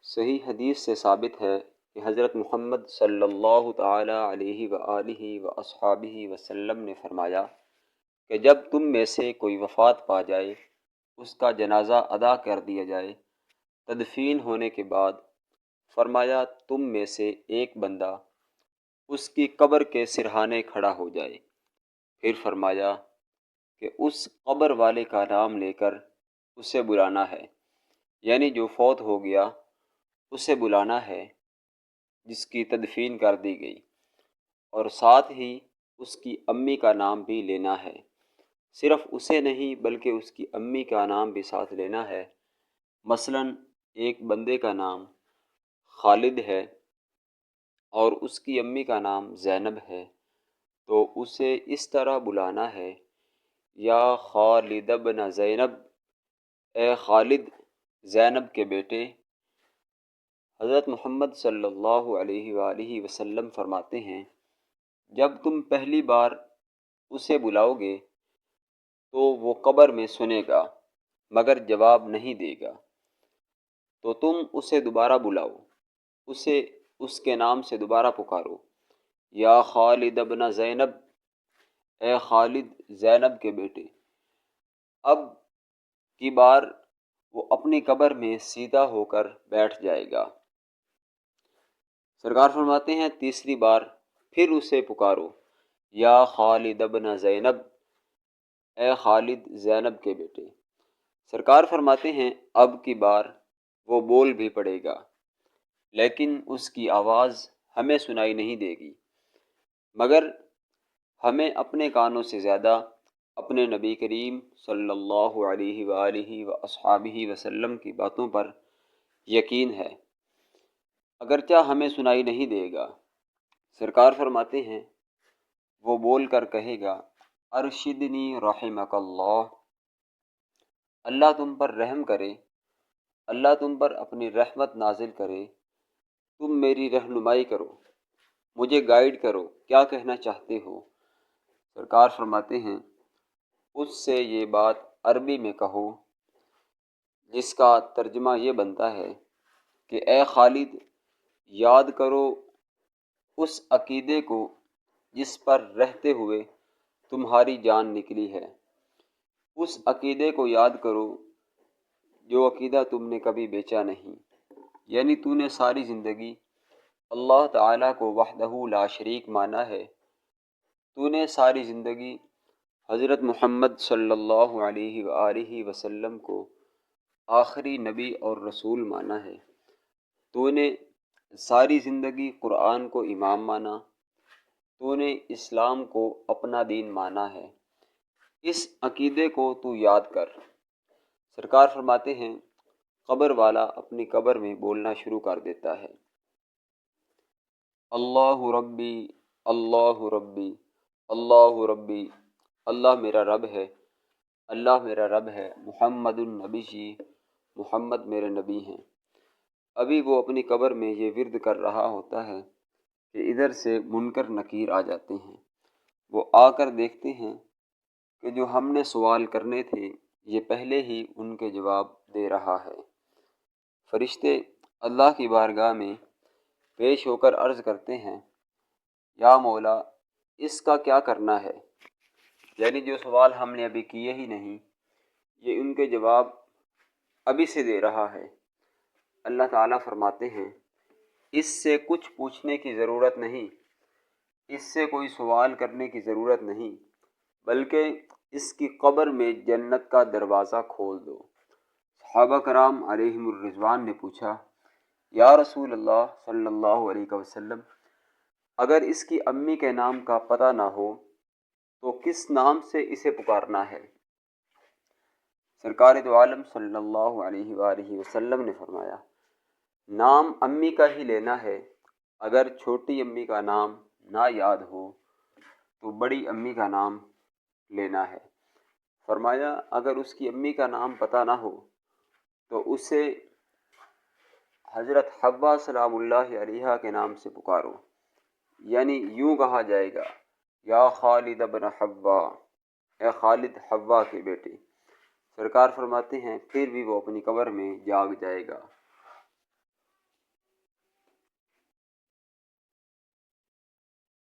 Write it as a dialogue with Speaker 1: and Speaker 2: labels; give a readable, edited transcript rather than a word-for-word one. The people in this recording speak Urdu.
Speaker 1: صحیح حدیث سے ثابت ہے کہ حضرت محمد صلی اللہ تعالی علیہ وآلہ واصحابہ وسلم نے فرمایا کہ جب تم میں سے کوئی وفات پا جائے، اس کا جنازہ ادا کر دیا جائے، تدفین ہونے کے بعد فرمایا تم میں سے ایک بندہ اس کی قبر کے سرہانے کھڑا ہو جائے، پھر فرمایا کہ اس قبر والے کا نام لے کر اسے بلانا ہے، یعنی جو فوت ہو گیا اسے بلانا ہے جس کی تدفین کر دی گئی، اور ساتھ ہی اس کی امی کا نام بھی لینا ہے، صرف اسے نہیں بلکہ اس کی امی کا نام بھی ساتھ لینا ہے۔ مثلا ایک بندے کا نام خالد ہے اور اس کی امی کا نام زینب ہے، تو اسے اس طرح بلانا ہے، یا خالد ابن زینب، اے خالد زینب کے بیٹے۔ حضرت محمد صلی اللہ علیہ وآلہ وسلم فرماتے ہیں جب تم پہلی بار اسے بلاؤ گے تو وہ قبر میں سنے گا مگر جواب نہیں دے گا، تو تم اسے دوبارہ بلاؤ، اسے اس کے نام سے دوبارہ پکارو، یا خالد ابن زینب، اے خالد زینب کے بیٹے۔ اب کی بار وہ اپنی قبر میں سیدھا ہو کر بیٹھ جائے گا۔ سرکار فرماتے ہیں تیسری بار پھر اسے پکارو، یا خالد ابن زینب، اے خالد زینب کے بیٹے۔ سرکار فرماتے ہیں اب کی بار وہ بول بھی پڑے گا، لیکن اس کی آواز ہمیں سنائی نہیں دے گی، مگر ہمیں اپنے کانوں سے زیادہ اپنے نبی کریم صلی اللہ علیہ وآلہ واصحابہ وسلم کی باتوں پر یقین ہے، اگرچہ ہمیں سنائی نہیں دے گا۔ سرکار فرماتے ہیں وہ بول کر کہے گا، ارشدنی رحمک اللہ، اللہ تم پر رحم کرے، اللہ تم پر اپنی رحمت نازل کرے، تم میری رہنمائی کرو، مجھے گائیڈ کرو، کیا کہنا چاہتے ہو؟ سرکار فرماتے ہیں اس سے یہ بات عربی میں کہو، جس کا ترجمہ یہ بنتا ہے کہ اے خالد، یاد کرو اس عقیدے کو جس پر رہتے ہوئے تمہاری جان نکلی ہے، اس عقیدے کو یاد کرو جو عقیدہ تم نے کبھی بیچا نہیں، یعنی تو نے ساری زندگی اللہ تعالیٰ کو وحدہ لا شریک مانا ہے، تو نے ساری زندگی حضرت محمد صلی اللہ علیہ وآلہ وسلم کو آخری نبی اور رسول مانا ہے، تو نے ساری زندگی قرآن کو امام مانا، تو نے اسلام کو اپنا دین مانا ہے، اس عقیدے کو تو یاد کر۔ سرکار فرماتے ہیں قبر والا اپنی قبر میں بولنا شروع کر دیتا ہے، اللہ ربی، اللہ ربی، اللہ ربی، اللہ میرا رب ہے، اللہ میرا رب ہے، محمد النبی جی، محمد میرے نبی ہیں۔ ابھی وہ اپنی قبر میں یہ ورد کر رہا ہوتا ہے کہ ادھر سے منکر نکیر آ جاتے ہیں، وہ آ کر دیکھتے ہیں کہ جو ہم نے سوال کرنے تھے یہ پہلے ہی ان کے جواب دے رہا ہے۔ فرشتے اللہ کی بارگاہ میں پیش ہو کر عرض کرتے ہیں، یا مولا اس کا کیا کرنا ہے؟ یعنی جو سوال ہم نے ابھی کیے ہی نہیں، یہ ان کے جواب ابھی سے دے رہا ہے۔ اللہ تعالیٰ فرماتے ہیں اس سے کچھ پوچھنے کی ضرورت نہیں، اس سے کوئی سوال کرنے کی ضرورت نہیں، بلکہ اس کی قبر میں جنت کا دروازہ کھول دو۔ صحابہ کرام علیہم الرضوان نے پوچھا، یا رسول اللہ صلی اللہ علیہ وسلم، اگر اس کی امی کے نام کا پتہ نہ ہو تو کس نام سے اسے پکارنا ہے؟ سرکار دو عالم صلی اللہ علیہ وآلہ وسلم نے فرمایا، نام امی کا ہی لینا ہے، اگر چھوٹی امی کا نام نہ یاد ہو تو بڑی امی کا نام لینا ہے۔ فرمایا اگر اس کی امی کا نام پتہ نہ ہو تو اسے حضرت حوا سلام اللہ علیہا کے نام سے پکارو، یعنی یوں کہا جائے گا، یا خالد ابن حوا، اے خالد حوا کے بیٹے۔ سرکار فرماتے ہیں پھر بھی وہ اپنی قبر میں جاگ جائے گا۔